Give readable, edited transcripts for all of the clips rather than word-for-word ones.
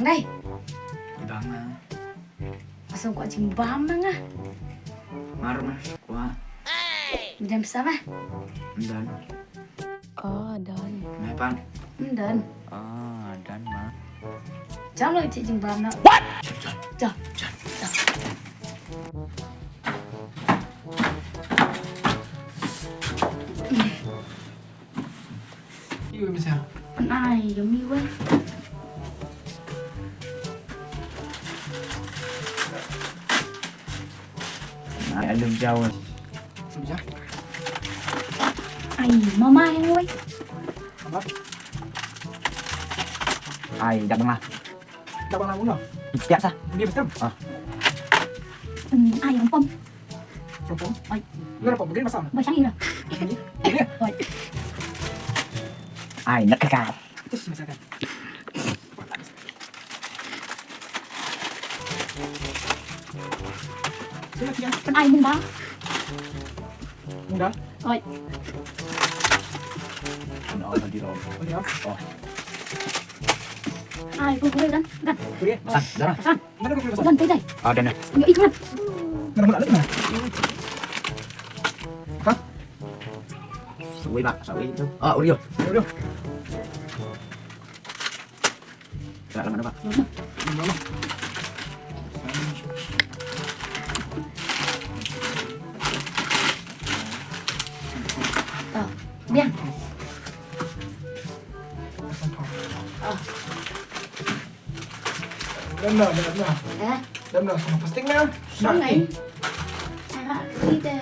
đây. Bang na. Masuk kok jimbam nga. Mar mas. Kuha. Jam sama. Dan. Oh, don. Mepan. Dan. Ah, dan ma. Jam lo cik jimbam na. Jam. Yêu em sao? Ai giống như quá. Anh đừng trâu rồi. Dạ. Ai mama yang oi. Apa? Ai đặt bằng là. Đọc bằng nào cũng được. Biasa. Ini betul. Ai yang pom. Propom. Oi, Lu apa begini masalah? ba sang ira. Ini. Ini. Oi. Ai nấc cái cài. Itu sih misalkan. Sila tiga. Kan ai mung ba. Mudah. Oi. Nó đi rồi. Oh ya. Ai ku ku dan. Dan. Oke. San, darah. San. Mana kau masalah? Dan tới đây. Dan này. Yo ikut. Mana mula lagi mana? Hah? Sủi bạc, sủi itu. Udah. Udah. Gak lama pak. Mana? Bien. Benar. Eh, Benar sama plastiknya. xuống này. À, đi đây.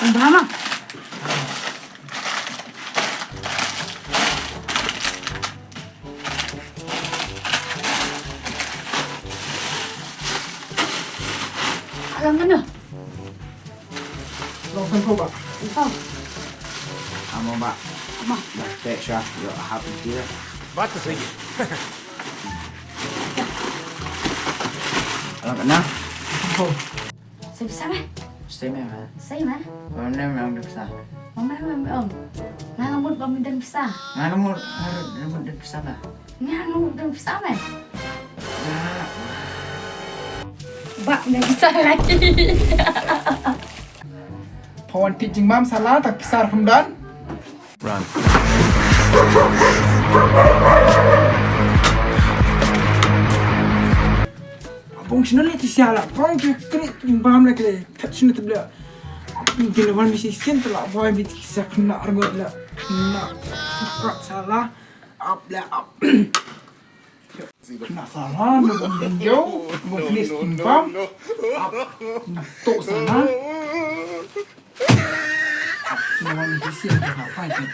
Không bám không? Làm cái nữa. Langsung coba. Không. Kamu mbak. Mà. Baca syah. Yo ahap dia. Batas lagi. Kalau kena. Oh. Xem sao ấy? Stem ya kan. Xem mà. Kalau nem memang besar. Mama om. Ngangamut kami dan besar. Nganu mau harus dan besar lah. Ngangamut dan besar mah. Bak udah besar lagi. Pawan teaching mam salah tak besar Hamdan. Run. Abang sini lihat siapa? Abang kiri paham lagi le. Tak sini terbelah. Abang kini wan misi sen telah boy biti kisah kena argot lah. Kena tak salah. Abla ab. Kena salah. Abang jauh. Abang please timpam. Ab. Kena tok salah. Ab. Kena wan misi sen telah apa itu?